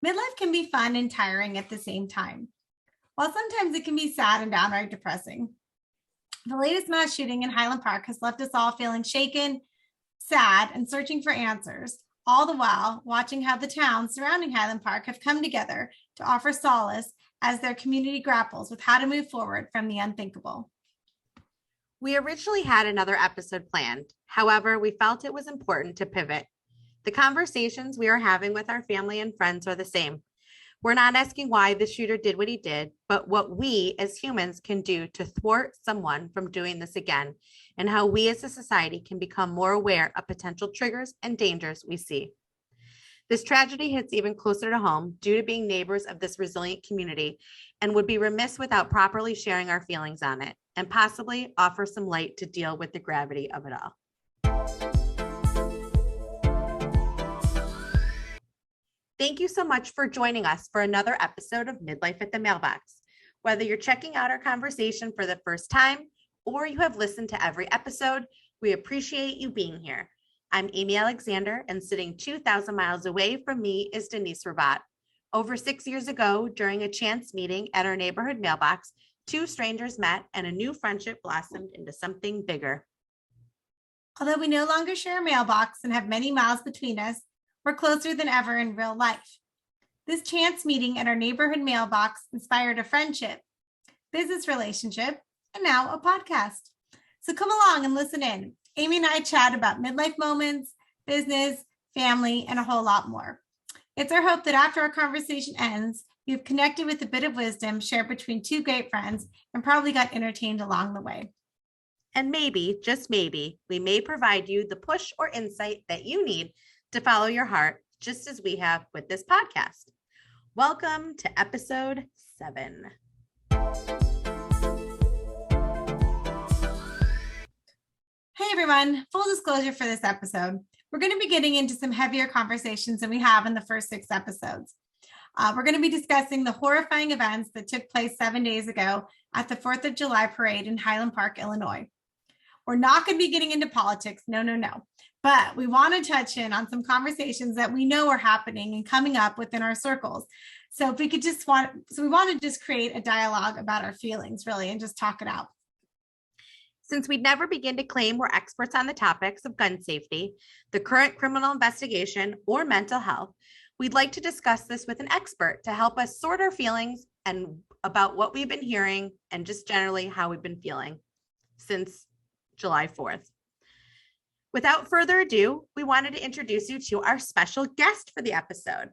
Midlife can be fun and tiring at the same time, while sometimes it can be sad and downright depressing. The latest mass shooting in Highland Park has left us all feeling shaken, sad, and searching for answers, all the while watching how the towns surrounding Highland Park have come together to offer solace as their community grapples with how to move forward from the unthinkable. We originally had another episode planned. However, we felt it was important to pivot. The conversations we are having with our family and friends are the same. We're not asking why the shooter did what he did, but what we as humans can do to thwart someone from doing this again, and how we as a society can become more aware of potential triggers and dangers we see. This tragedy hits even closer to home due to being neighbors of this resilient community, and would be remiss without properly sharing our feelings on it and possibly offer some light to deal with the gravity of it all. Thank you so much for joining us for another episode of Midlife at the Mailbox. Whether you're checking out our conversation for the first time or you have listened to every episode, we appreciate you being here. I'm Amy Alexander, and sitting 2,000 miles away from me is Denise Rabat. Over 6 years ago, during a chance meeting at our neighborhood mailbox, two strangers met and a new friendship blossomed into something bigger. Although we no longer share a mailbox and have many miles between us, we're closer than ever in real life. This chance meeting at our neighborhood mailbox inspired a friendship, business relationship, and now a podcast. So come along and listen in. Amy and I chat about midlife moments, business, family, and a whole lot more. It's our hope that after our conversation ends, you've connected with a bit of wisdom shared between two great friends and probably got entertained along the way. And maybe, just maybe, we may provide you the push or insight that you need to follow your heart, just as we have with this podcast. Welcome to episode 7. Hey everyone, full disclosure for this episode. We're going to be getting into some heavier conversations than we have in the first 6 episodes. We're going to be discussing the horrifying events that took place 7 days ago at the 4th of July parade in Highland Park, Illinois. We're not going to be getting into politics, no. But we want to touch in on some conversations that we know are happening and coming up within our circles. So we want to just create a dialogue about our feelings, really, and just talk it out. Since we'd never begin to claim we're experts on the topics of gun safety, the current criminal investigation, or mental health, we'd like to discuss this with an expert to help us sort our feelings and about what we've been hearing and just generally how we've been feeling since July 4th. Without further ado, we wanted to introduce you to our special guest for the episode,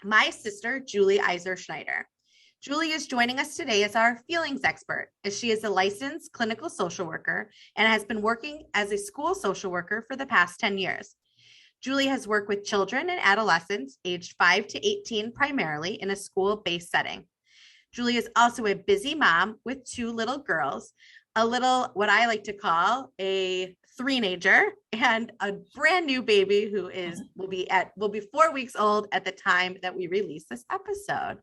my sister, Julie Iser Schneider. Julie is joining us today as our feelings expert, as she is a licensed clinical social worker and has been working as a school social worker for the past 10 years. Julie has worked with children and adolescents aged 5 to 18 primarily in a school-based setting. Julie is also a busy mom with 2 little girls, a little, what I like to call a 3-nager, and a brand new baby who will be 4 weeks old at the time that we release this episode.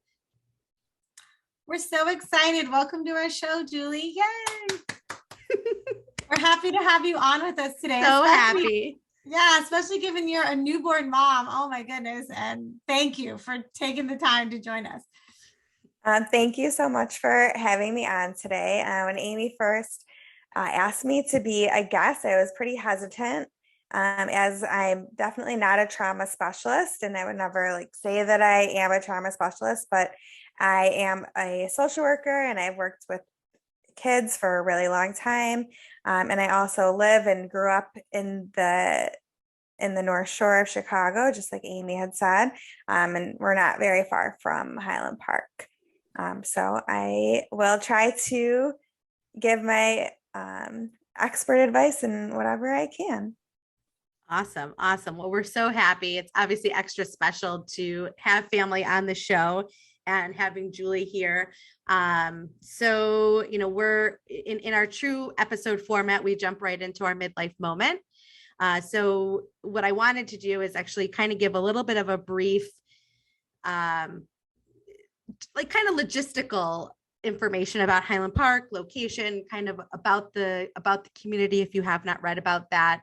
We're so excited. Welcome to our show, Julie. Yay! We're happy to have you on with us today. So happy. Yeah, especially given you're a newborn mom. Oh my goodness. And thank you for taking the time to join us. Thank you so much for having me on today. When Amy first asked me to be a guest, I was pretty hesitant, as I'm definitely not a trauma specialist, and I would never say that I am a trauma specialist, but I am a social worker and I've worked with kids for a really long time. And I also live and grew up in the North Shore of Chicago, just like Amy had said. And we're not very far from Highland Park. So I will try to give my expert advice in whatever I can. Awesome. Well, we're so happy. It's obviously extra special to have family on the show and having Julie here. So, we're in our true episode format, we jump right into our midlife moment. So what I wanted to do is actually kind of give a little bit of a brief, kind of logistical information about Highland Park, location, kind of about the community if you have not read about that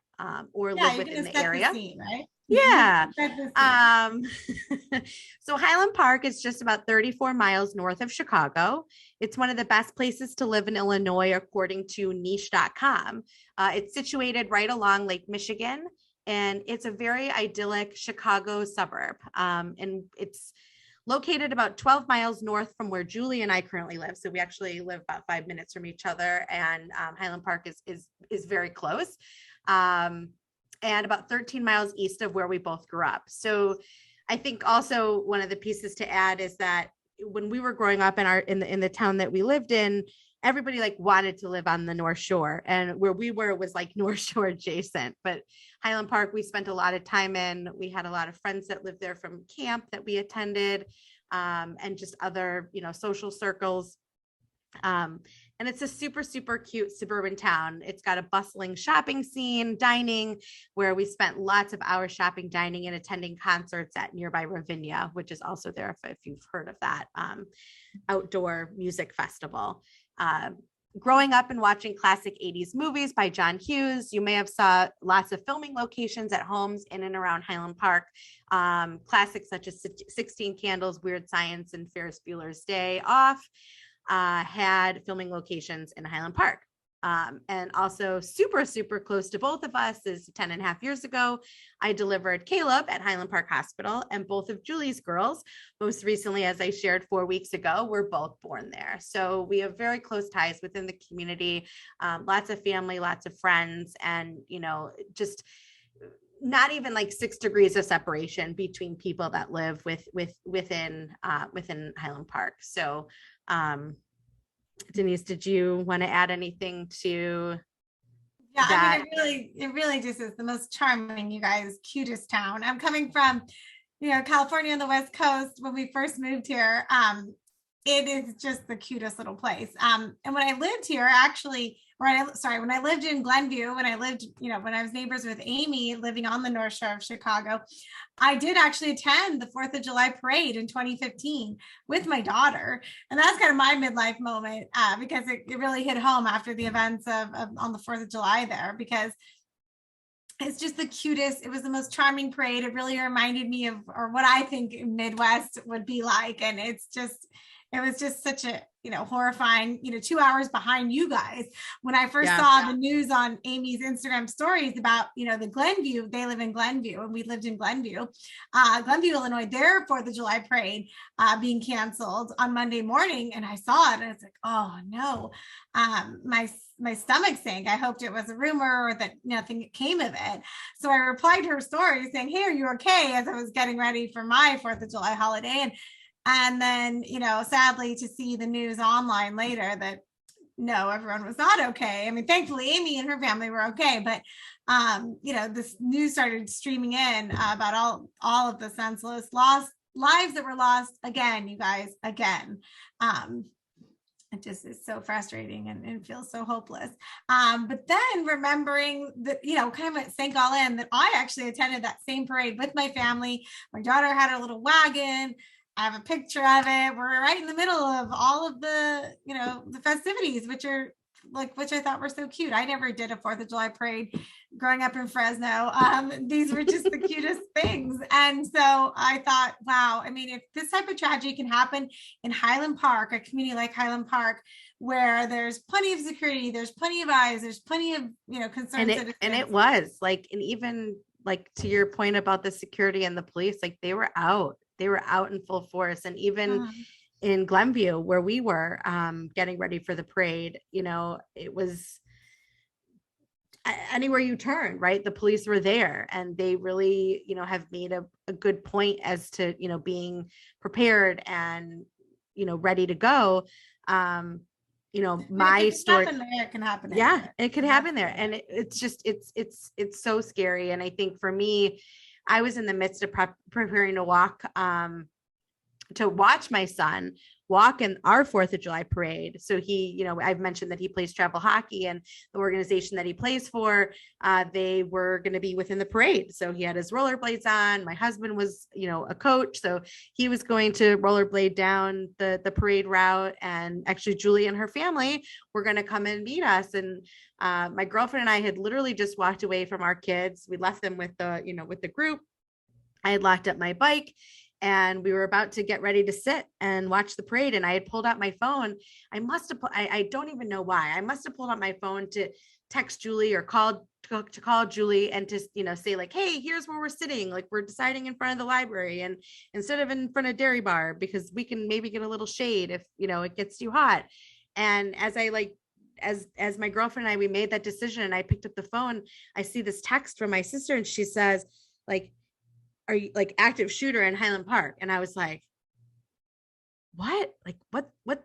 or live within the area. Right? Yeah. Set the scene. So Highland Park is just about 34 miles north of Chicago. It's one of the best places to live in Illinois, according to niche.com. It's situated right along Lake Michigan, and it's a very idyllic Chicago suburb. And it's located about 12 miles north from where Julie and I currently live. So we actually live about 5 minutes from each other, and Highland Park is very close. And about 13 miles east of where we both grew up. So I think also one of the pieces to add is that when we were growing up in the town that we lived in, everybody like wanted to live on the North Shore, and where we were was like North Shore adjacent. But Highland Park, we spent a lot of time in. We had a lot of friends that lived there from camp that we attended, and just other, social circles. And it's a super, super cute suburban town. It's got a bustling shopping scene, dining, where we spent lots of hours shopping, dining, and attending concerts at nearby Ravinia, which is also there if you've heard of that outdoor music festival. Growing up and watching classic 80s movies by John Hughes, you may have saw lots of filming locations at homes in and around Highland Park. Classics such as 16 Candles, Weird Science, and Ferris Bueller's Day Off had filming locations in Highland Park. And also super, super close to both of us is 10 and a half years ago, I delivered Caleb at Highland Park Hospital, and both of Julie's girls, most recently, as I shared 4 weeks ago, were both born there. So we have very close ties within the community, lots of family, lots of friends, and, just not even like 6 degrees of separation between people that live within Highland Park. So, Denise, did you want to add anything to that? I mean, it really just is the most charming, you guys, cutest town. I'm coming from, California on the West Coast. When we first moved here, it is just the cutest little place. And when I lived here, actually, when I lived in Glenview, when I was neighbors with Amy living on the North Shore of Chicago, I did actually attend the 4th of July parade in 2015 with my daughter. And that's kind of my midlife moment, because it really hit home after the events of on the 4th of July there, because it's just the cutest. It was the most charming parade. It really reminded me of, or what I think Midwest would be like. And it was just such a, horrifying, 2 hours behind you guys. When I first saw the news on Amy's Instagram stories about, the Glenview, they live in Glenview and we lived in Glenview, Illinois, their 4th of July parade being canceled on Monday morning. And I saw it and it's like, oh no, my stomach sank. I hoped it was a rumor or that nothing came of it. So I replied to her story saying, hey, are you okay? As I was getting ready for my 4th of July holiday. And then, sadly to see the news online later that no, everyone was not okay. I mean, thankfully, Amy and her family were okay. But, this news started streaming in about all of the senseless lives that were lost again, you guys, again. It just is so frustrating and feels so hopeless. But then remembering that, kind of sank all in that I actually attended that same parade with my family. My daughter had her little wagon. I have a picture of it. We're right in the middle of all of the, the festivities, which I thought were so cute. I never did a 4th of July parade growing up in Fresno. These were just the cutest things. And so I thought, wow, I mean, if this type of tragedy can happen in Highland Park, a community like Highland Park, where there's plenty of security, there's plenty of eyes, there's plenty of, concerned citizens. And it was like, and even like to your point about the security and the police, like they were out in full force. And even in Glenview, where we were getting ready for the parade, it was anywhere you turn, right? The police were there, and they really, have made a good point as to, being prepared and, ready to go. My story, it can happen. Yeah, it could happen there. And it's just, it's so scary. And I think for me, I was in the midst of preparing to walk, to watch my son walk in our 4th of July parade. So he, I've mentioned that he plays travel hockey, and the organization that he plays for, they were going to be within the parade. So he had his rollerblades on. My husband was, a coach. So he was going to rollerblade down the parade route. And actually Julie and her family were going to come and meet us. And my girlfriend and I had literally just walked away from our kids. We left them with the, with the group. I had locked up my bike and we were about to get ready to sit and watch the parade. And I had pulled out my phone. I don't even know why. I must have pulled out my phone to text Julie or call Julie and to, say like, hey, here's where we're sitting. Like we're deciding in front of the library and instead of in front of Dairy Bar, because we can maybe get a little shade if, it gets too hot. And as I as my girlfriend and I, we made that decision and I picked up the phone, I see this text from my sister and she says like, are you like active shooter in Highland Park? And I was like, what? Like,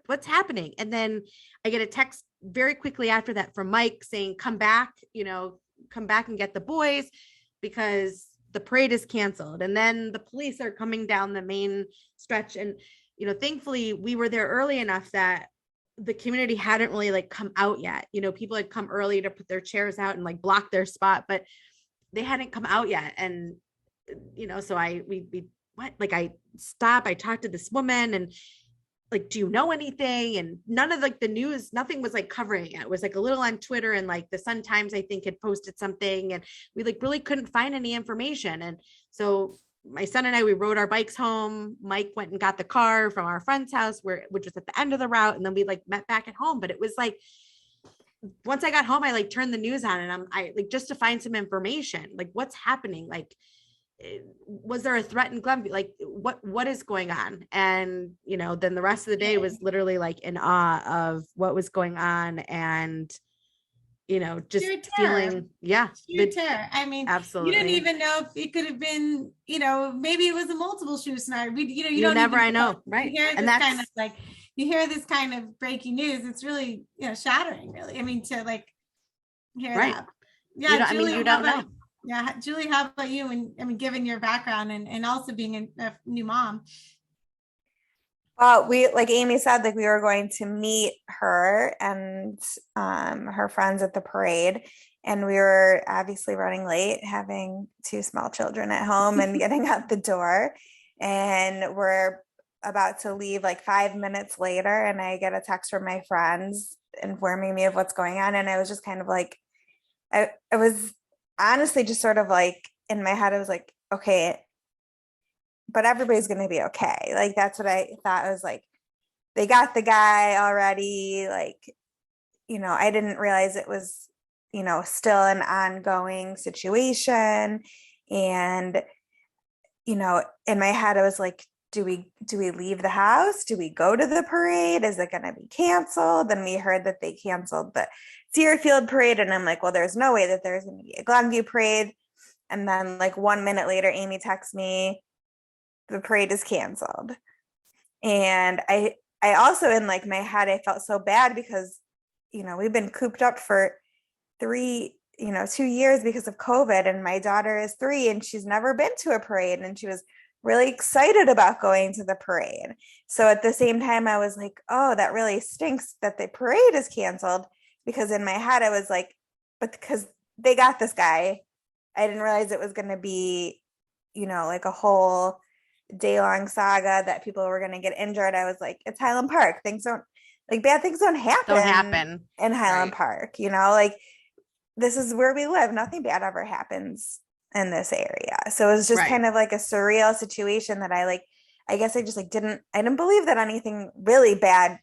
what's happening? And then I get a text very quickly after that from Mike saying, come back and get the boys because the parade is canceled. And then the police are coming down the main stretch. And, thankfully we were there early enough that the community hadn't really like come out yet. People had come early to put their chairs out and like block their spot, but they hadn't come out yet. And so I stopped, I talked to this woman and like, do you know anything? And none of like the news, nothing was like covering it. It was like a little on Twitter and like the Sun Times, I think had posted something and we like really couldn't find any information. And so my son and I, we rode our bikes home. Mike went and got the car from our friend's house which was at the end of the route. And then we like met back at home, but it was like, once I got home, I like turned the news on and I like just to find some information, like what's happening, like was there a threat in Glenview? Like what is going on? And, then the rest of the day was literally like in awe of what was going on and, just feeling, sheer terror. I mean, absolutely. You didn't even know if it could have been, maybe it was a multiple shoot scenario. You don't never, even I know. Right. And that's kind of like, you hear this kind of breaking news. It's really, shattering really. I mean, to like hear that. Yeah. Julie, you don't know. Yeah, Julie, how about you? And given your background and also being a new mom. Well, we, like Amy said, like we were going to meet her and her friends at the parade. And we were obviously running late, having two small children at home and getting out the door. And we're about to leave like 5 minutes later. And I get a text from my friends informing me of what's going on. And I was just kind of like, I was honestly just sort of like in my head, I was like, okay, but everybody's going to be okay. Like, that's what I thought. I was like, they got the guy already. Like, I didn't realize it was, still an ongoing situation. And, in my head, I was like, do we leave the house? Do we go to the parade? Is it going to be canceled? Then we heard that they canceled the Deerfield parade. And I'm like, well, there's no way that there's going to be a Glenview parade. And then like 1 minute later, Amy texts me, the parade is canceled. And I also in like my head, I felt so bad because, we've been cooped up for 2 years because of COVID. And my daughter is 3 and she's never been to a parade. And she was really excited about going to the parade. So at the same time, I was like, oh, that really stinks that the parade is canceled. Because in my head, I was like, but because they got this guy, I didn't realize it was going to be, like a whole day-long saga that people were going to get injured. I was like, it's Highland Park. Bad things don't happen in Highland Park. Like this is where we live. Nothing bad ever happens in this area. So it was just kind of like a surreal situation that I guess I just like I didn't believe that anything really bad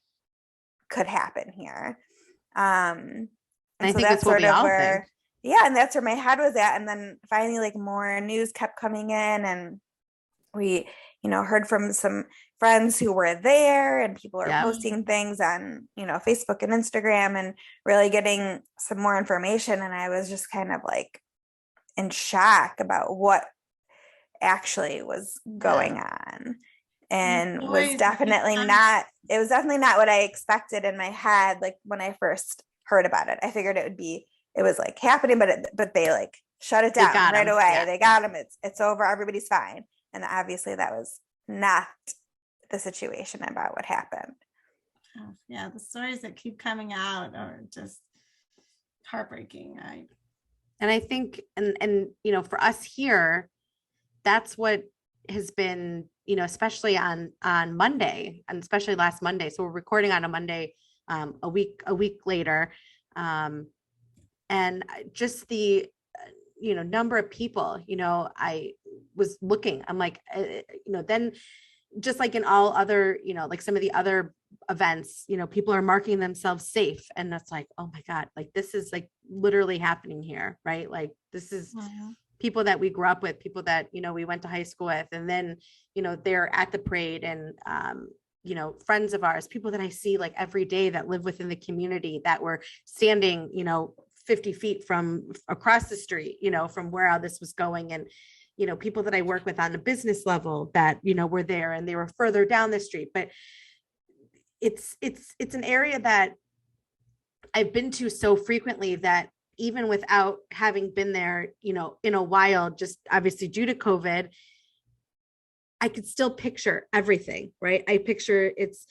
could happen here. And I think that's sort of where, and that's where my head was at. And then finally, like more news kept coming in, and we, heard from some friends who were there, and people are posting things on, Facebook and Instagram, and really getting some more information. And I was just kind of like in shock about what actually was going on. And was definitely not what I expected in my head. Like when I first heard about it, I figured it was like happening, but they like shut it down right away. Yeah. They got him. It's over. Everybody's fine. And obviously that was not the situation about what happened. Oh, yeah. The stories that keep coming out are just heartbreaking. And I think, and for us here, that's what has been, especially on Monday, and especially last Monday. So we're recording on a Monday, a week later. And just the, number of people, was looking. I'm like, then just like in all other, like some of the other events, people are marking themselves safe. And that's like, oh my God, like this is like literally happening here, right? Like this is people that we grew up with, people that, we went to high school with, and then, they're at the parade, and, friends of ours, people that I see like every day that live within the community that were standing, 50 feet from across the street, from where all this was going. And, people that I work with on a business level that, were there, and they were further down the street. But it's an area that I've been to so frequently that even without having been there, in a while, just obviously due to COVID, I could still picture everything, right? I picture it's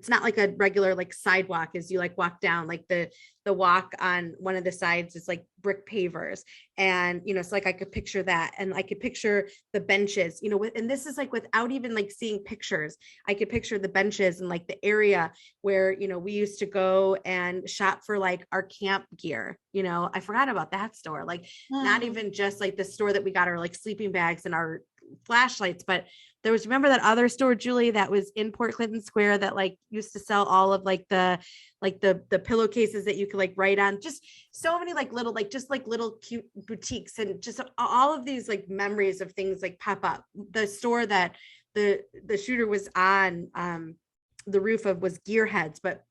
not like a regular like sidewalk as you like walk down, like the walk on one of the sides is like brick pavers. And, so like I could picture that, and I could picture the benches, and this is like without even like seeing pictures, I could picture the benches and like the area where, we used to go and shop for like our camp gear. I forgot about that store, like not even just like the store that we got our like sleeping bags and our flashlights, but there was, remember that other store, Julie, that was in Port Clinton Square that like used to sell all of like the pillowcases that you could like write on, just so many like little, like just like little cute boutiques, and just all of these like memories of things like pop up. The store that the shooter was on the roof of was Gearheads, but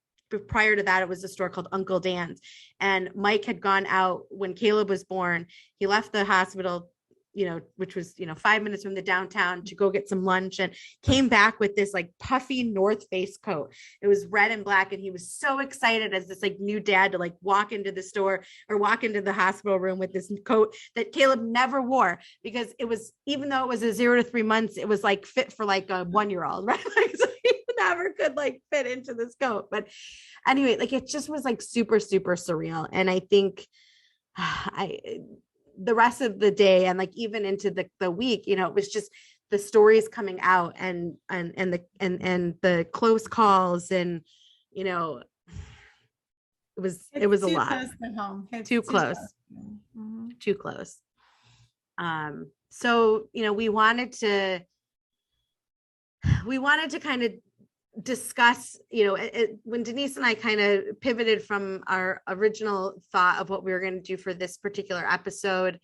prior to that, it was a store called Uncle Dan's. And Mike had gone out when Caleb was born. He left the hospital, which was, 5 minutes from the downtown, to go get some lunch, and came back with this like puffy North Face coat. It was red and black. And he was so excited as this like new dad to like walk into the store or walk into the hospital room with this coat that Caleb never wore, because it was, even though it was a 0 to 3 months, it was like fit for like a 1-year-old, right? Like, so he never could like fit into this coat. But anyway, like it just was like super, super surreal. And I think the rest of the day, and like even into the week, it was just the stories coming out, and the close calls, and it was a lot. Close to home. Too close. Mm-hmm. Too close. So we wanted to kind of discuss, when Denise and I kind of pivoted from our original thought of what we were going to do for this particular episode,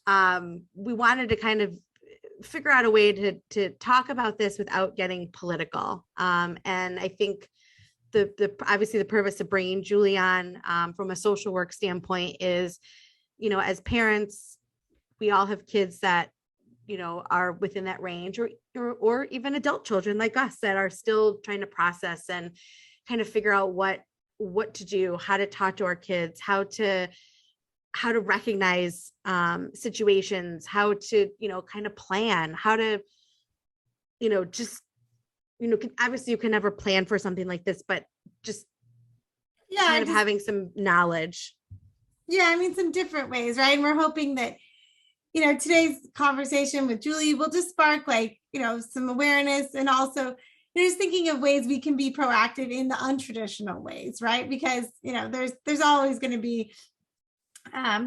we wanted to kind of figure out a way to talk about this without getting political. And I think obviously the purpose of bringing Julie on from a social work standpoint is, as parents, we all have kids that are within that range, or even adult children like us that are still trying to process and kind of figure out what to do, how to talk to our kids, how to recognize situations, how to, kind of plan, how to, obviously you can never plan for something like this, but just kind of having some knowledge. Yeah. I mean, some different ways, right? And we're hoping that, today's conversation with Julie will just spark like, some awareness, and also just thinking of ways we can be proactive in the untraditional ways, right? Because, there's always going to be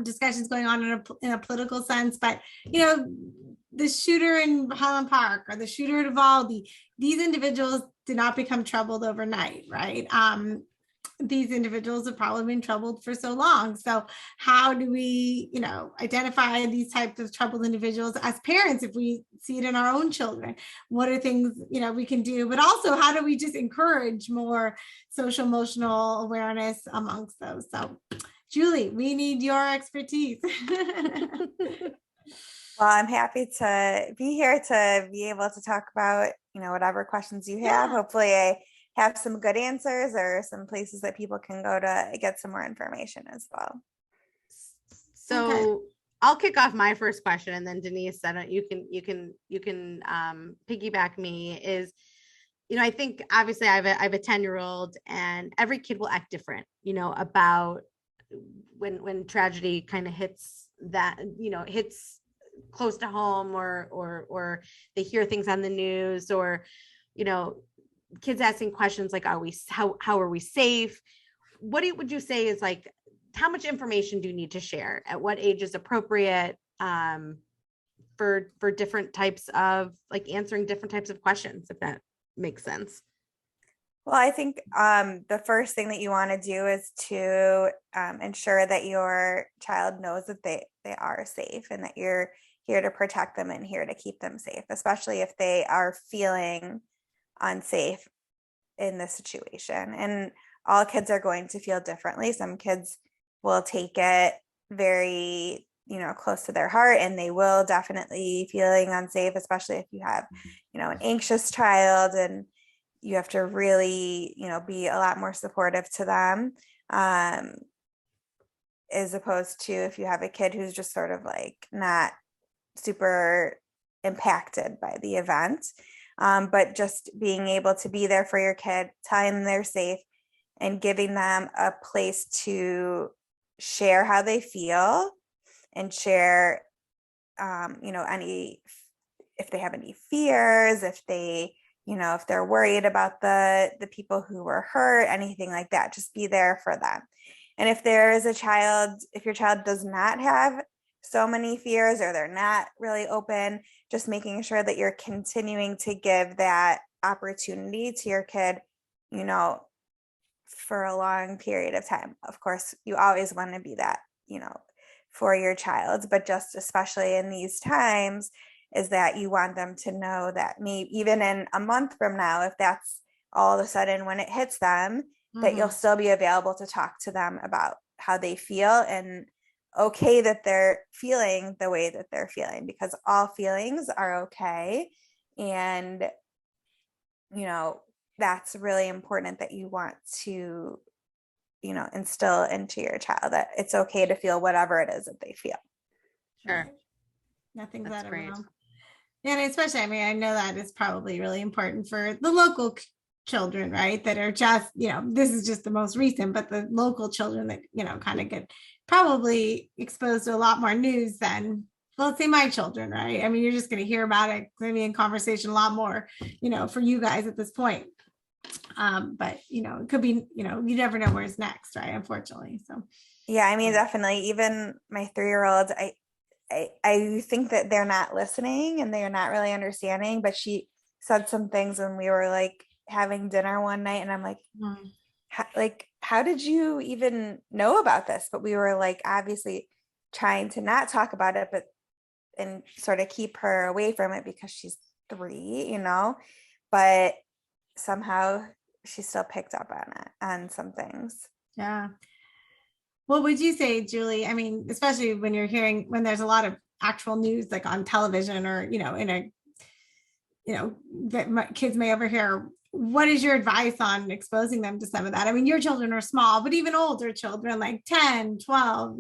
discussions going on in a political sense, but, the shooter in Highland Park or the shooter at Uvalde, these individuals did not become troubled overnight, right? These individuals have probably been troubled for so long. So how do we, identify these types of troubled individuals as parents if we see it in our own children? What are things, we can do? But also, how do we just encourage more social emotional awareness amongst those? So, Julie, we need your expertise. Well, I'm happy to be here to be able to talk about, whatever questions you have. Yeah. Hopefully I have some good answers or some places that people can go to get some more information as well. So okay. I'll kick off my first question, and then Denise, you can piggyback me. Is, I think obviously I have a 10-year-old, and every kid will act different, about when tragedy kind of hits that, hits close to home, or they hear things on the news, or, kids asking questions like, how are we safe? What would you say is like, how much information do you need to share? At what age is appropriate? for different types of like answering different types of questions, if that makes sense. Well, I think the first thing that you want to do is to ensure that your child knows that they are safe and that you're here to protect them and here to keep them safe, especially if they are feeling unsafe in this situation. And all kids are going to feel differently. Some kids will take it very, close to their heart, and they will definitely feeling unsafe, especially if you have, an anxious child, and you have to really, be a lot more supportive to them, as opposed to if you have a kid who's just sort of like not super impacted by the event. But just being able to be there for your kid, telling them they're safe, and giving them a place to share how they feel and share, any, if they have any fears, if they, if they're worried about the people who were hurt, anything like that, just be there for them. And if there is if your child does not have so many fears, or they're not really open, just making sure that you're continuing to give that opportunity to your kid, for a long period of time. Of course, you always want to be that, for your child, but just especially in these times, is that you want them to know that maybe even in a month from now, if that's all of a sudden when it hits them, that you'll still be available to talk to them about how they feel, and okay that they're feeling the way that they're feeling, because all feelings are okay. And, that's really important, that you want to, instill into your child that it's okay to feel whatever it is that they feel. Sure. Nothing's That's out of great. realm. And especially, I know that is probably really important for the local children, right? That are just, this is just the most recent, but the local children that, kind of get probably exposed to a lot more news than, well, let's say my children, right? You're just going to hear about it, maybe in conversation a lot more, for you guys at this point. But, it could be, you never know where's next, right? Unfortunately. So, yeah, definitely. Even my 3-year-old, I think that they're not listening and they're not really understanding, but she said some things when we were like having dinner one night, and I'm like, how did you even know about this? But we were like obviously trying to not talk about it, and sort of keep her away from it because she's 3, but somehow she still picked up on some things. yeah. What would you say, Julie? Especially when there's a lot of actual news, like on television or, in a, that kids may overhear. What is your advice on exposing them to some of that? Your children are small, but even older children, like 10, 12,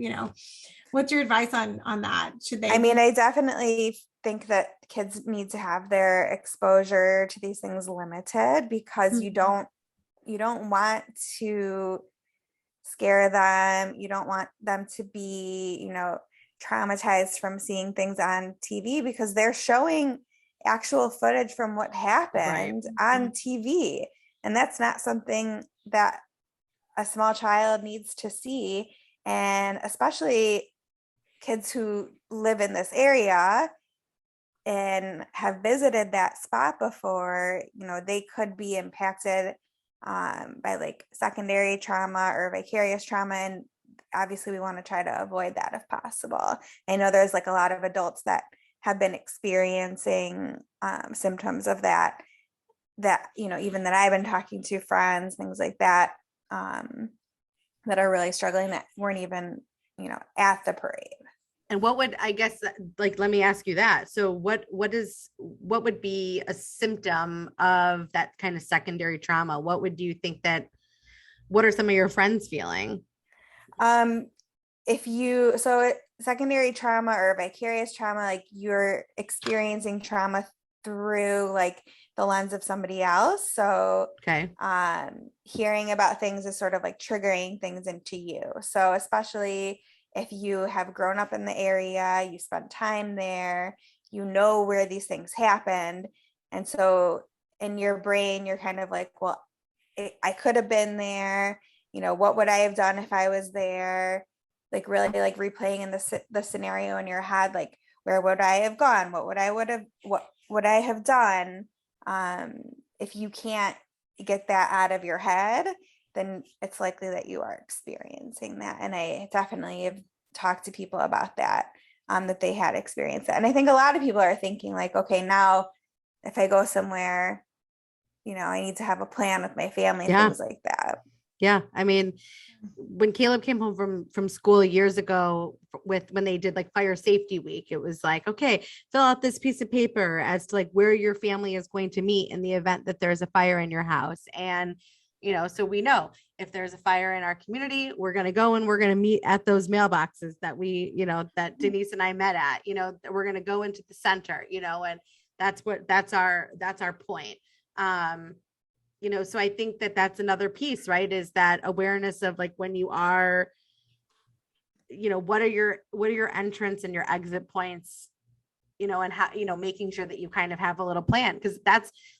what's your advice on that? Should they? I definitely think that kids need to have their exposure to these things limited, because you don't want to scare them. You don't want them to be, traumatized from seeing things on TV, because they're showing actual footage from what happened on TV. And that's not something that a small child needs to see. And especially kids who live in this area and have visited that spot before, they could be impacted by like secondary trauma or vicarious trauma. And obviously we want to try to avoid that if possible. I know there's like a lot of adults that have been experiencing symptoms of that, even that I've been talking to friends, things like that, that are really struggling, that weren't even, at the parade. And what would, I guess, like, let me ask you that. So what would be a symptom of that kind of secondary trauma? What are some of your friends feeling? Secondary trauma or vicarious trauma, like you're experiencing trauma through like the lens of somebody else. So Okay. Hearing about things is sort of like triggering things into you. So especially if you have grown up in the area, you spent time there, where these things happened. And so in your brain, you're kind of like, well, I could have been there. What would I have done if I was there? Like really like replaying in the scenario in your head, like where would I have gone? What would I have done? If you can't get that out of your head, then it's likely that you are experiencing that. And I definitely have talked to people about that, that they had experienced that. And I think a lot of people are thinking like, okay, now if I go somewhere, I need to have a plan with my family, things like that. Yeah. I mean, when Caleb came home from school years ago when they did like fire safety week, it was like, okay, fill out this piece of paper as to like where your family is going to meet in the event that there's a fire in your house. And, so we know if there's a fire in our community, we're going to go and we're going to meet at those mailboxes that that Denise and I met at, we're going to go into the center, and that's our point. So I think that that's another piece, right? Is that awareness of like when you are, what are your entrance and your exit points, and how, making sure that you kind of have a little plan, because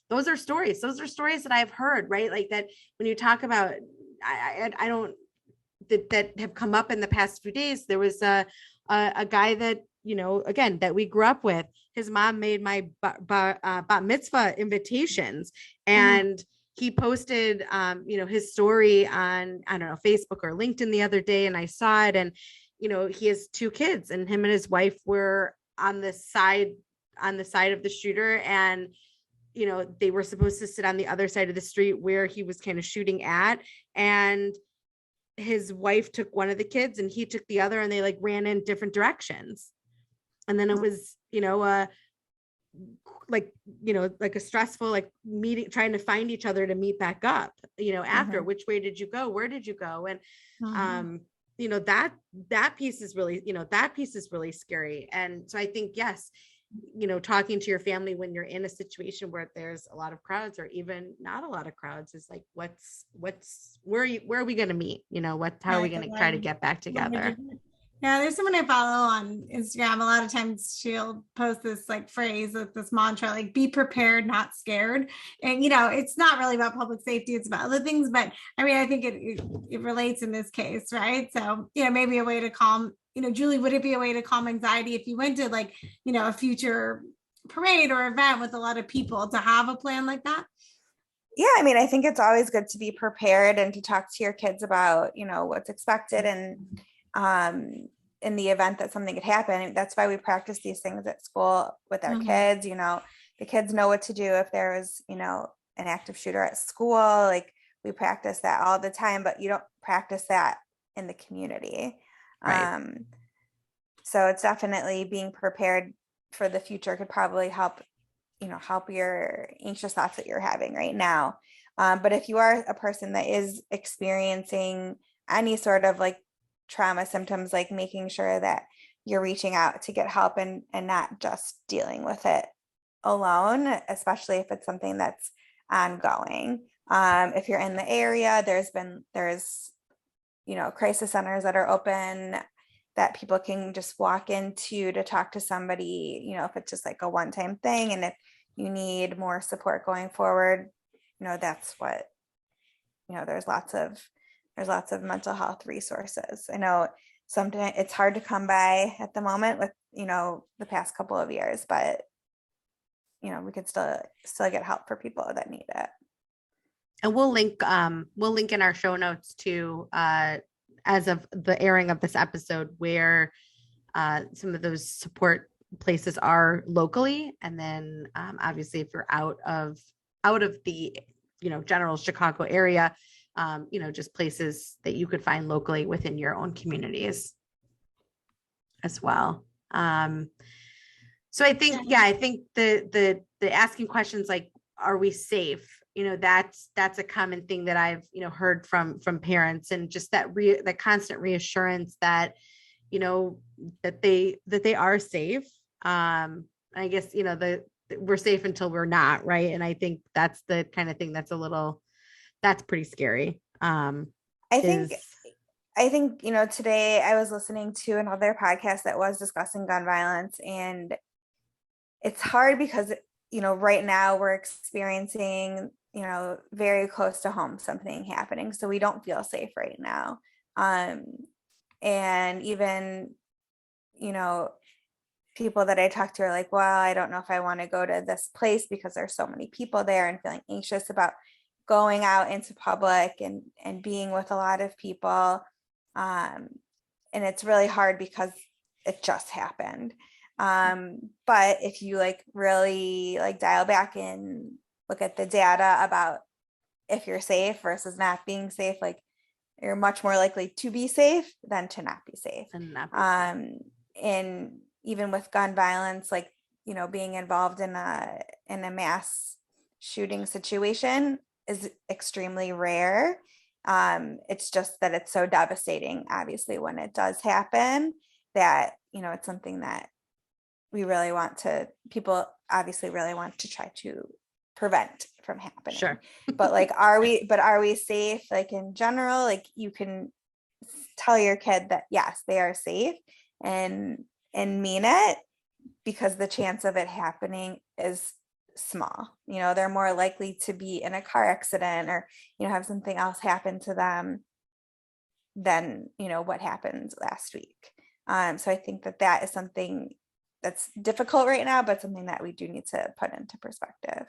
those are stories that I've heard, right? Like that when you talk about, I don't, that have come up in the past few days. There was a guy that, again, that we grew up with. His mom made my bat mitzvah invitations, and he posted, his story on, I don't know, Facebook or LinkedIn the other day. And I saw it, and, he has 2 kids, and him and his wife were on the side of the shooter. And, they were supposed to sit on the other side of the street where he was kind of shooting at. And his wife took one of the kids and he took the other, and they like ran in different directions. And then it was, like a stressful, like meeting, trying to find each other to meet back up, after, which way did you go? Where did you go? And, that piece is really scary. And so I think, yes, talking to your family when you're in a situation where there's a lot of crowds or even not a lot of crowds is like, where are we going to meet? How are we going to try to get back together? Yeah, there's someone I follow on Instagram. A lot of times she'll post this like phrase with this mantra, like be prepared, not scared. And, it's not really about public safety. It's about other things. But I mean, I think it relates in this case, right? So, maybe a way to calm, Julie, would it be a way to calm anxiety if you went to like, a future parade or event with a lot of people to have a plan like that? Yeah, I mean, I think it's always good to be prepared and to talk to your kids about, what's expected, and in the event that something could happen. That's why we practice these things at school with our kids. The kids know what to do if there was, an active shooter at school. Like we practice that all the time, but you don't practice that in the community. Right. So it's definitely being prepared for the future could probably help your anxious thoughts that you're having right now. But if you are a person that is experiencing any sort of like trauma symptoms, like making sure that you're reaching out to get help and not just dealing with it alone, especially if it's something that's ongoing. If you're in the area, there's crisis centers that are open that people can just walk into to talk to somebody, if it's just like a one-time thing. And if you need more support going forward, that's what, there's lots of mental health resources. I know sometimes it's hard to come by at the moment with, the past couple of years, but, we could still get help for people that need it. And we'll link in our show notes to, as of the airing of this episode, where some of those support places are locally. And then obviously if you're out of the, general Chicago area, just places that you could find locally within your own communities as well. So I think, I think the asking questions like, are we safe? That's a common thing that I've, heard from parents, and just that constant reassurance that, that they are safe. I guess, we're safe until we're not, right? And I think that's the kind of thing that's pretty scary. I think, today I was listening to another podcast that was discussing gun violence, and it's hard because, right now we're experiencing, very close to home, something happening. So we don't feel safe right now. And even, people that I talk to are like, well, I don't know if I want to go to this place because there's so many people there, and feeling anxious about going out into public and being with a lot of people. And it's really hard because it just happened. But if you like really like dial back and look at the data about if you're safe versus not being safe, like you're much more likely to be safe than to not be safe. And even with gun violence, like, being involved in a mass shooting situation is extremely rare. It's just that it's so devastating, obviously, when it does happen, that, it's something that people obviously really want to try to prevent from happening. Sure. But like, are we safe? Like in general, like you can tell your kid that yes, they are safe and mean it, because the chance of it happening is small. They're more likely to be in a car accident or, have something else happen to them than, what happened last week. So I think that is something that's difficult right now, but something that we do need to put into perspective.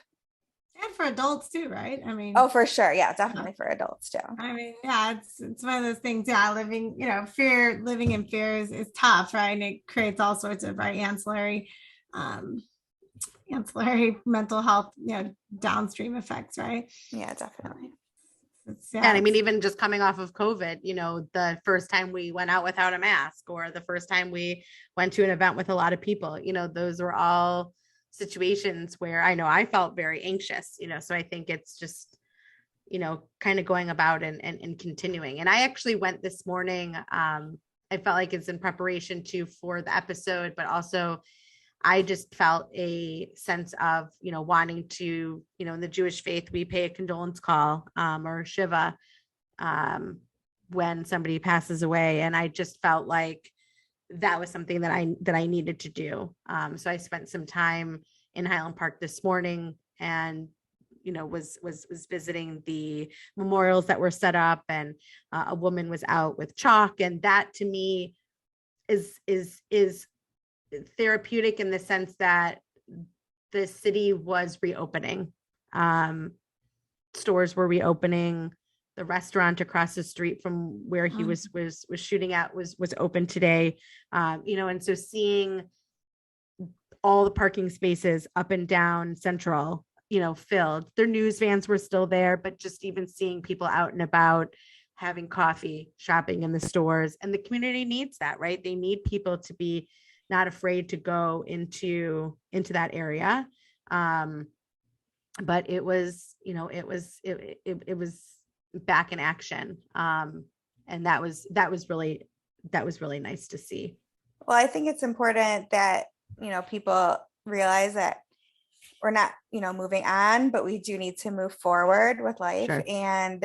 And for adults too, right? I mean, oh, for sure. Yeah, definitely for adults too. I mean, yeah, it's one of those things. Yeah, living in fear is tough, right? And it creates all sorts of ancillary mental health, downstream effects, right? Yeah, definitely. And I mean, even just coming off of COVID, the first time we went out without a mask, or the first time we went to an event with a lot of people, those were all situations where I know I felt very anxious, so I think it's just, kind of going about and continuing. And I actually went this morning. I felt like it's in preparation for the episode, but also I just felt a sense of, wanting to, in the Jewish faith, we pay a condolence call, or Shiva, when somebody passes away. And I just felt like that was something that I needed to do. So I spent some time in Highland Park this morning and, was visiting the memorials that were set up, and a woman was out with chalk. And that to me is therapeutic in the sense that the city was reopening. Stores were reopening. The restaurant across the street from where he was shooting at was open today. And so seeing all the parking spaces up and down Central, filled. Their news vans were still there, but just even seeing people out and about, having coffee, shopping in the stores, and the community needs that, right? They need people to be not afraid to go into that area. But it was back in action. And that was really nice to see. Well, I think it's important that, people realize that we're not, moving on, but we do need to move forward with life. Sure. And,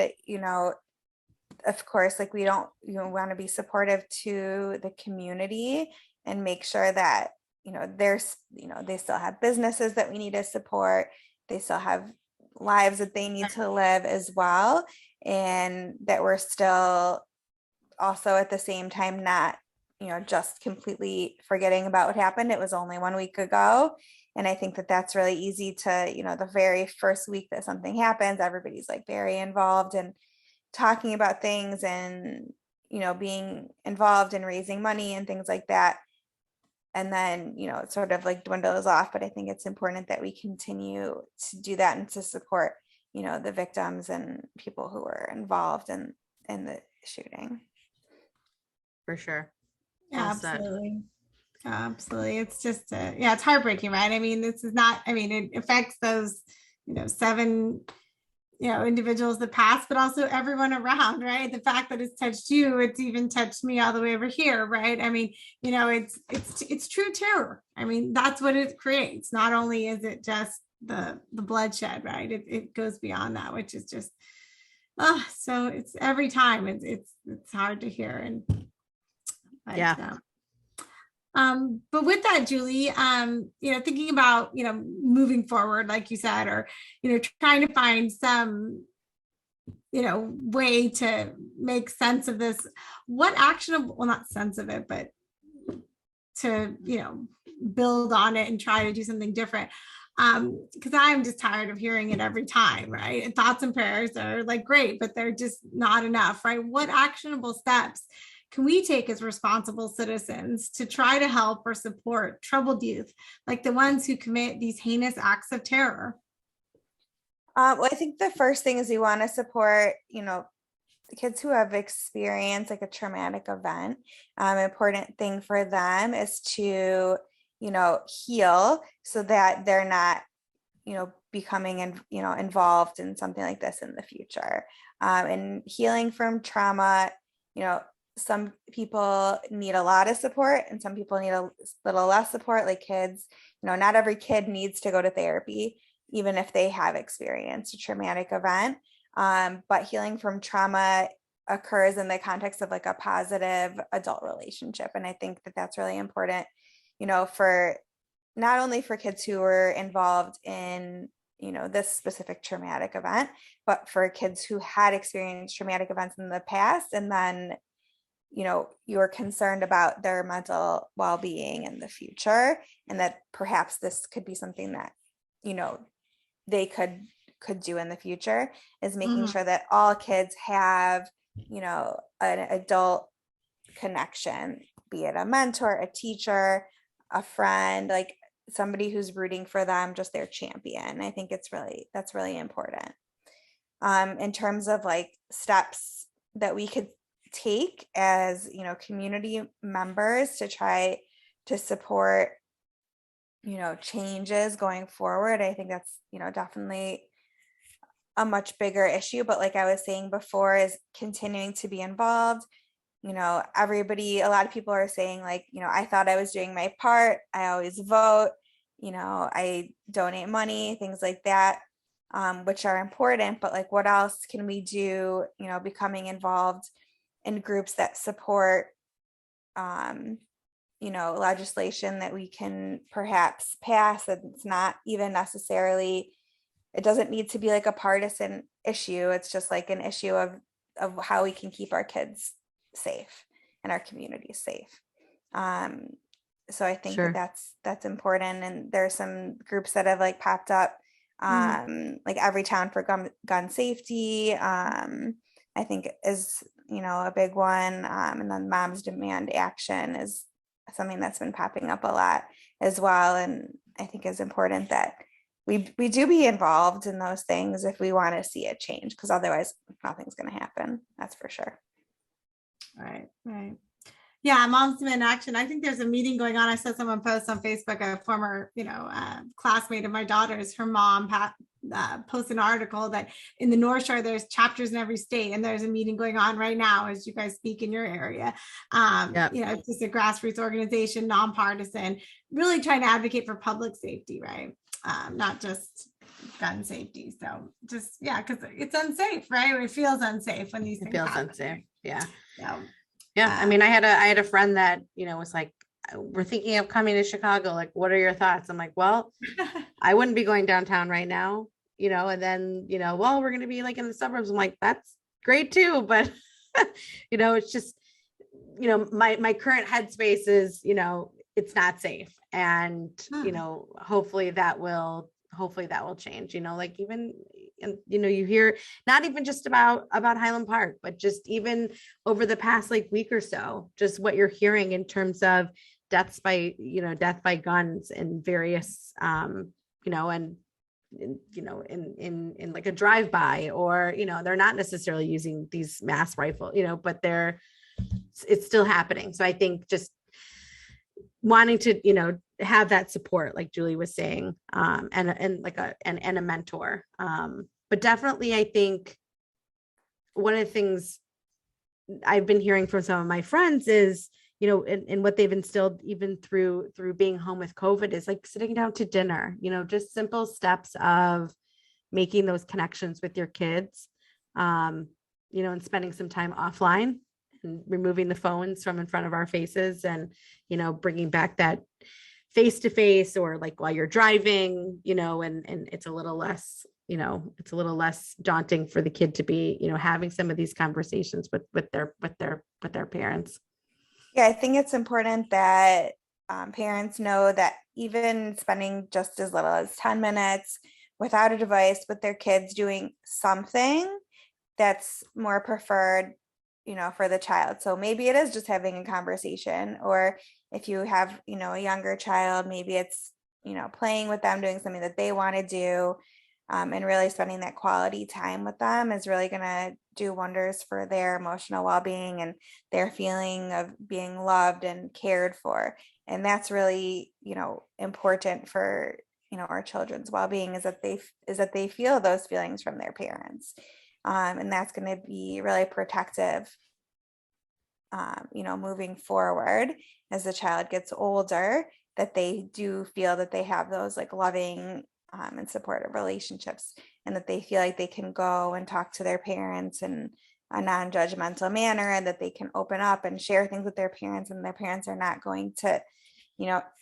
of course, like we want to be supportive to the community and make sure that, there's, they still have businesses that we need to support. They still have lives that they need to live as well. And that we're still also at the same time not, just completely forgetting about what happened. It was only 1 week ago. And I think that that's really easy to, the very first week that something happens, everybody's like very involved and talking about things and, being involved in raising money and things like that. And then, it sort of like dwindles off. But I think it's important that we continue to do that and to support, the victims and people who were involved in the shooting. For sure. Yeah, absolutely. Absolutely. It's just, it's heartbreaking, right? I mean, it affects those, 7, individuals that passed, but also everyone around, right? The fact that it's touched you, it's even touched me all the way over here, right? I mean, it's true terror. I mean, that's what it creates. Not only is it just the bloodshed, right? It goes beyond that, which is just, so it's every time it's hard to hear. But with that, Julie, thinking about, moving forward, like you said, or, trying to find some, way to make sense of this, what actionable, well, not sense of it, but to, build on it and try to do something different. Because I'm just tired of hearing it every time, right? And thoughts and prayers are like great, but they're just not enough, right? What actionable steps can we take as responsible citizens to try to help or support troubled youth, like the ones who commit these heinous acts of terror? Well, I think the first thing is we want to support, kids who have experienced like a traumatic event. Important thing for them is to, heal so that they're not, becoming involved in something like this in the future. And healing from trauma, some people need a lot of support and some people need a little less support, like kids. Not every kid needs to go to therapy, even if they have experienced a traumatic event. But healing from trauma occurs in the context of like a positive adult relationship. And I think that that's really important, for not only for kids who were involved in, this specific traumatic event, but for kids who had experienced traumatic events in the past. And then, you're concerned about their mental well-being in the future, and that perhaps this could be something that, they could do in the future, is making sure that all kids have, an adult connection, be it a mentor, a teacher, a friend, like somebody who's rooting for them, just their champion. I think that's really important. In terms of like steps that we could take as, community members to try to support, changes going forward, I think that's, definitely a much bigger issue. But like I was saying before, is continuing to be involved. A lot of people are saying like, I thought I was doing my part. I always vote, I donate money, things like that, which are important. But like, what else can we do, becoming involved in groups that support, legislation that we can perhaps pass. It's not even necessarily, it doesn't need to be like a partisan issue. It's just like an issue of how we can keep our kids safe and our communities safe. So I think that's important. And there's some groups that have like popped up, like Every Town for Gun Safety, I think is, a big one. And then Moms Demand Action is something that's been popping up a lot as well. And I think it's important that we do be involved in those things if we want to see a change, because otherwise nothing's going to happen. That's for sure. Right. Yeah, Moms Demand Action. I think there's a meeting going on. I saw someone post on Facebook, a former, classmate of my daughter's, her mom posted an article that in the North Shore, there's chapters in every state, and there's a meeting going on right now as you guys speak in your area. It's just a grassroots organization, nonpartisan, really trying to advocate for public safety, right? Not just gun safety. So just, because it's unsafe, right? It feels unsafe when these things happen. Unsafe. Yeah. Yeah. I mean, I had a friend that, was like, we're thinking of coming to Chicago. Like, what are your thoughts? I'm like, well, I wouldn't be going downtown right now, and then, well, we're going to be like in the suburbs. I'm like, that's great too. But, it's just, my current headspace is, it's not safe. And, hopefully that will change, like even, and, you hear not even just about Highland Park, but just even over the past like week or so, just what you're hearing in terms of death by guns and various, in like a drive-by, or, they're not necessarily using these mass rifle, but it's still happening. So I think just wanting to, have that support, like Julie was saying, and like a mentor. But definitely, I think one of the things I've been hearing from some of my friends is, and what they've instilled even through being home with COVID is like sitting down to dinner, just simple steps of making those connections with your kids, and spending some time offline and removing the phones from in front of our faces, and, bringing back that face-to-face, or like while you're driving, and it's a little less, daunting for the kid to be, having some of these conversations with their parents. Yeah, I think it's important that parents know that even spending just as little as 10 minutes without a device with their kids doing something that's more preferred, for the child. So maybe it is just having a conversation, or if you have, a younger child, maybe it's, playing with them, doing something that they want to do, and really spending that quality time with them is really going to do wonders for their emotional well-being and their feeling of being loved and cared for. And that's really, important for, our children's well-being, is that they feel those feelings from their parents. And that's going to be really protective, moving forward as the child gets older, that they do feel that they have those like loving and supportive relationships, and that they feel like they can go and talk to their parents in a non-judgmental manner, and that they can open up and share things with their parents, and their parents are not going to,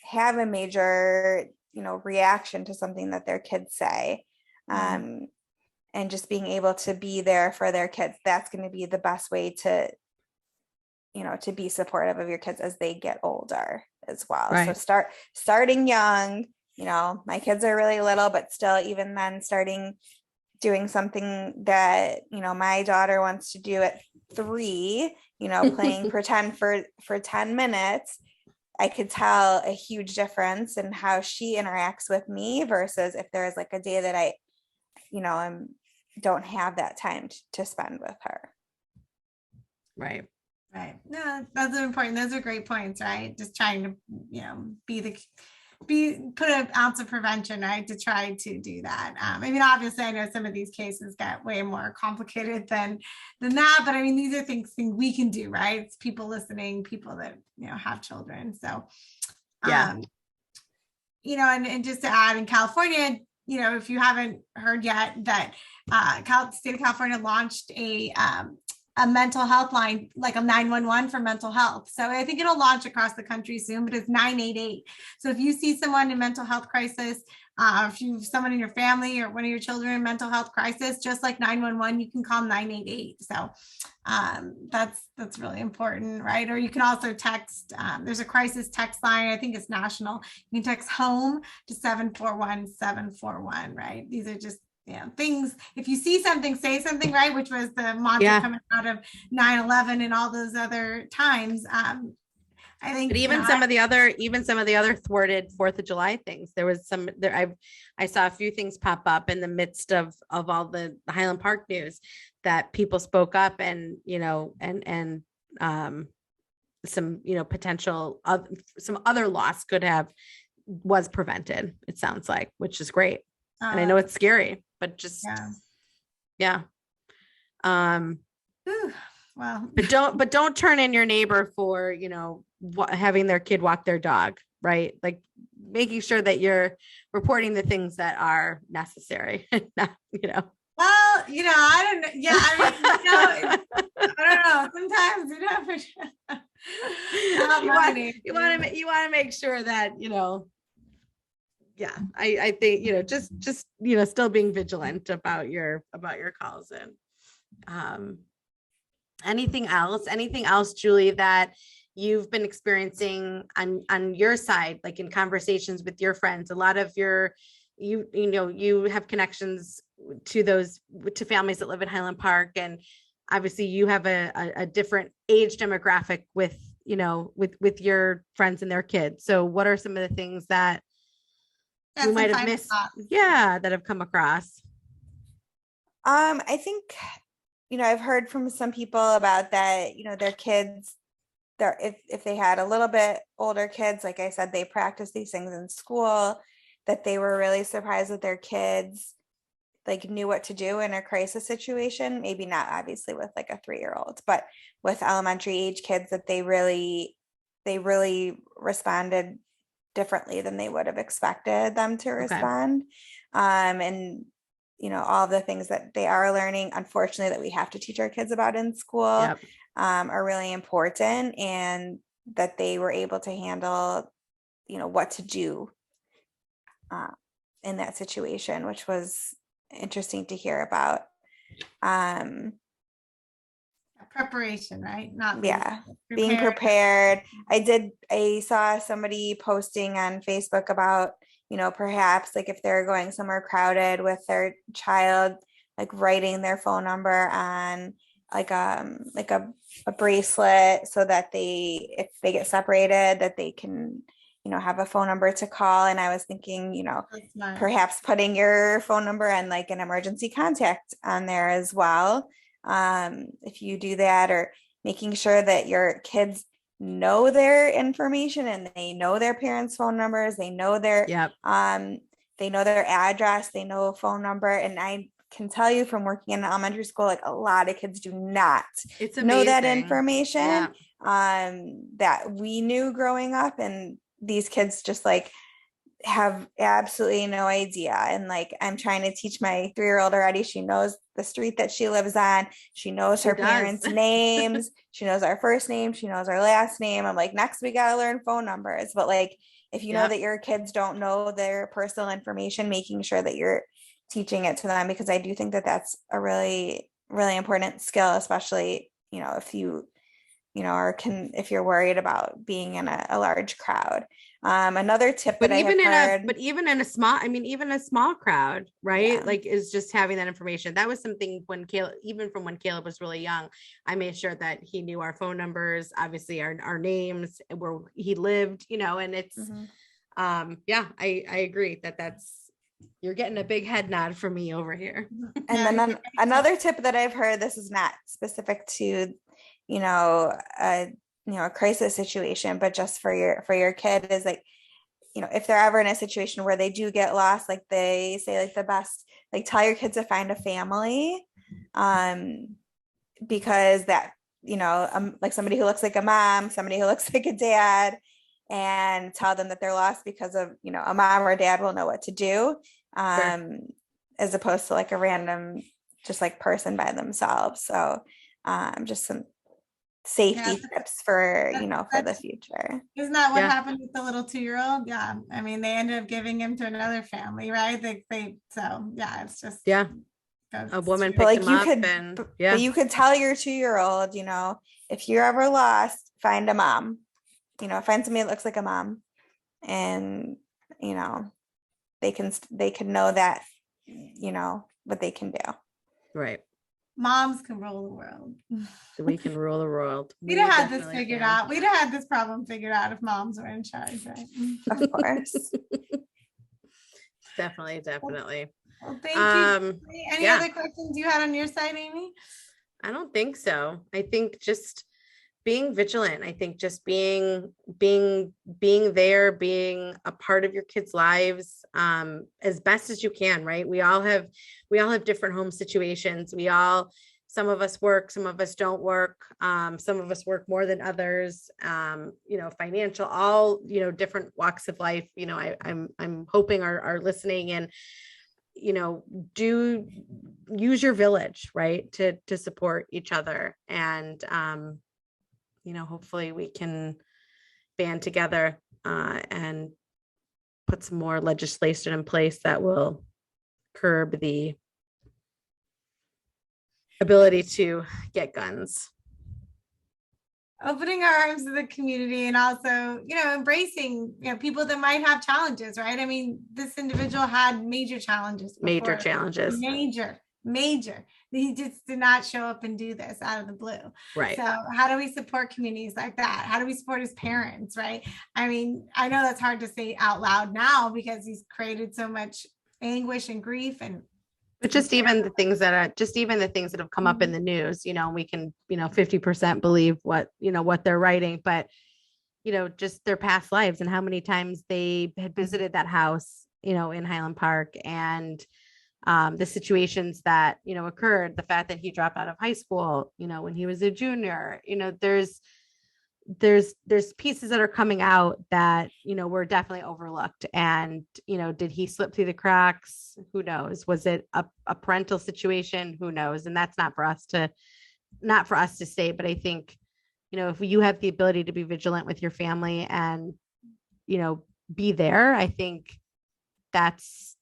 have a major, reaction to something that their kids say. And just being able to be there for their kids, that's going to be the best way to, to be supportive of your kids as they get older as well. Right. So starting young, my kids are really little, but still, even then, doing something that, my daughter wants to do at 3, playing pretend for 10 minutes, I could tell a huge difference in how she interacts with me versus if there's like a day that I, don't have that time to spend with her. Right. Right. No, those are important. Those are great points, right? Just trying to, put an ounce of prevention, right? To try to do that. I mean, obviously I know some of these cases get way more complicated than that, but I mean, these are things we can do, right? It's people listening, people that, have children. So, Yeah. And just to add, in California, if you haven't heard yet, that state of California launched a mental health line, like a 911 for mental health. So I think it'll launch across the country soon, but it's 988. So if you see someone in mental health crisis, if you have someone in your family or one of your children in mental health crisis, just like 911, you can call 988. So that's really important, right? Or you can also text, there's a crisis text line, I think it's national. You can text home to 741-741, right? These are just things. If you see something, say something, right? Which was the mantra coming out of 9/11 and all those other times. I think, but even some of the other thwarted 4th of July things, there was some there. I saw a few things pop up in the midst of all the Highland Park news, that people spoke up, and some potential some other loss was prevented, it sounds like, which is great. And I know it's scary, but just yeah. Well, but don't turn in your neighbor for having their kid walk their dog, right? Like making sure that you're reporting the things that are necessary. Not, well, I don't know. Yeah, I mean, I don't know. Sometimes you want to make sure that yeah, I think just still being vigilant about your calls. And anything else, Julie, that you've been experiencing on your side, like in conversations with your friends? A lot of you have connections to families that live in Highland Park, and obviously you have a different age demographic with your friends and their kids. So what are some of the things that we might have missed that have come across? I think I've heard from some people about that, their kids, if they had a little bit older kids, like I said, they practice these things in school, that they were really surprised that their kids like knew what to do in a crisis situation. Maybe not obviously with like a 3-year-old, but with elementary age kids, that they really responded differently than they would have expected them to respond. And all the things that they are learning, unfortunately, that we have to teach our kids about in school, are really important, and that they were able to handle what to do in that situation, which was interesting to hear about. Preparation, right? Not being prepared. I saw somebody posting on Facebook about, perhaps like if they're going somewhere crowded with their child, like writing their phone number on like a bracelet so that if they get separated, that they can, have a phone number to call. And I was thinking, perhaps putting your phone number and like an emergency contact on there as well. If you do that, or making sure that your kids know their information and they know their parents' phone numbers, they know their address, they know a phone number. And I can tell you from working in elementary school, like a lot of kids do not know that information that we knew growing up. And these kids just like have absolutely no idea. And like, I'm trying to teach my 3-year-old already. She knows the street that she lives on. She knows her parents' names. She knows our first name. She knows our last name. I'm like, next we got to learn phone numbers. But like, if you know that your kids don't know their personal information, making sure that you're teaching it to them, because I do think that that's a really, really important skill, especially, if you if you're worried about being in a large crowd. Another tip that even in a small crowd, right? Like, is just having that information. That was something when Caleb was really young, I made sure that he knew our phone numbers, obviously our names, where he lived, and it's, I agree that's, you're getting a big head nod from me over here. And then another tip that I've heard, this is not specific to, a crisis situation, but just for your kid, is like, if they're ever in a situation where they do get lost, like they say, like the best, like tell your kids to find a family, because that, like somebody who looks like a mom, somebody who looks like a dad, and tell them that they're lost because of, a mom or dad will know what to do, as opposed to like a random, just like person by themselves. So, just some safety tips for for the future. Isn't that what happened with the little 2-year-old? Yeah, I mean, they ended up giving him to another family, right? It's just a woman picked him up, but you could tell your 2-year-old, if you're ever lost, find a mom, find somebody that looks like a mom, and they can know that what they can do. Right. Moms can rule the world. We can rule the world. We'd have had this figured out. We'd have had this problem figured out if moms were in charge, right? Of course. Definitely. Well, thank you. Any other questions you had on your side, Amy? I don't think so. I think just being vigilant. I think just being there, being a part of your kids' lives, as best as you can, right? We all have different home situations. Some of us work, some of us don't work. Some of us work more than others, financial, all, different walks of life. I'm hoping are listening and, do use your village, right? To support each other. And, hopefully we can band together and put some more legislation in place that will curb the ability to get guns. Opening our arms to the community, and also, embracing, people that might have challenges, right? I mean, this individual had major challenges. Major challenges. Major. He just did not show up and do this out of the blue. Right. So how do we support communities like that? How do we support his parents, right? I mean, I know that's hard to say out loud now because he's created so much anguish and grief, but just even the things that have come up in the news, we can, 50% believe what they're writing, but, just their past lives and how many times they had visited that house, in Highland Park, and the situations that, occurred, the fact that he dropped out of high school, when he was a junior, there's pieces that are coming out that, were definitely overlooked. And, did he slip through the cracks? Who knows? Was it a parental situation? Who knows? And that's not for us to say, but I think, if you have the ability to be vigilant with your family and, be there, I think that's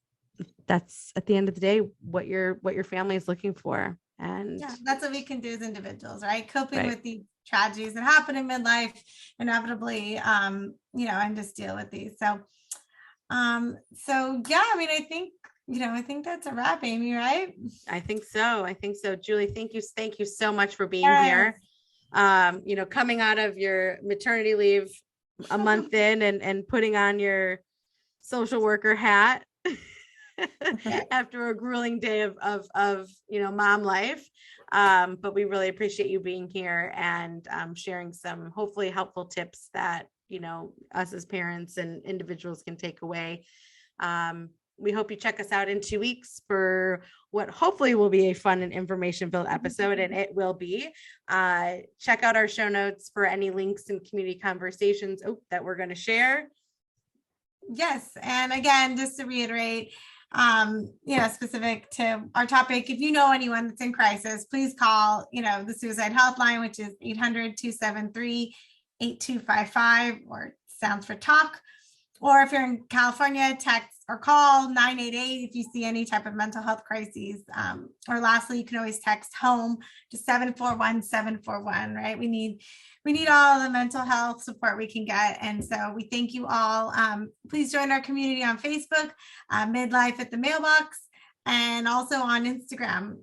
at the end of the day what your family is looking for. And Yeah, that's what we can do as individuals, right? Coping Right. with these tragedies that happen in midlife, inevitably, and just deal with these. So yeah, I mean, I think that's a wrap, Amy, right? I think so. Julie, thank you. Thank you so much for being Yes. here. Coming out of your maternity leave a month in and putting on your social worker hat after a grueling day of mom life. But we really appreciate you being here and sharing some hopefully helpful tips that us as parents and individuals can take away. We hope you check us out in 2 weeks for what hopefully will be a fun and information filled episode, and it will be. Check out our show notes for any links and community conversations that we're going to share. Yes. And again, just to reiterate, specific to our topic, if you know anyone that's in crisis, please call, the suicide helpline, which is 800-273-8255, or sounds for talk. Or if you're in California, text or call 988 if you see any type of mental health crises. Or lastly, you can always text home to 741-741, right? We need all the mental health support we can get. And so we thank you all. Please join our community on Facebook, Midlife at the Mailbox, and also on Instagram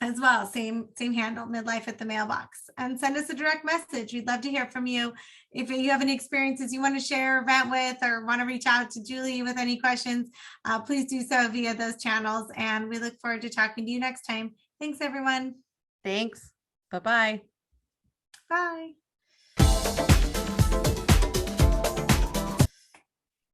as well. Same handle, Midlife at the Mailbox, and send us a direct message. We'd love to hear from you. If you have any experiences you want to share, vent with, or want to reach out to Julie with any questions, please do so via those channels. And we look forward to talking to you next time. Thanks, everyone. Thanks. Bye-bye. Bye.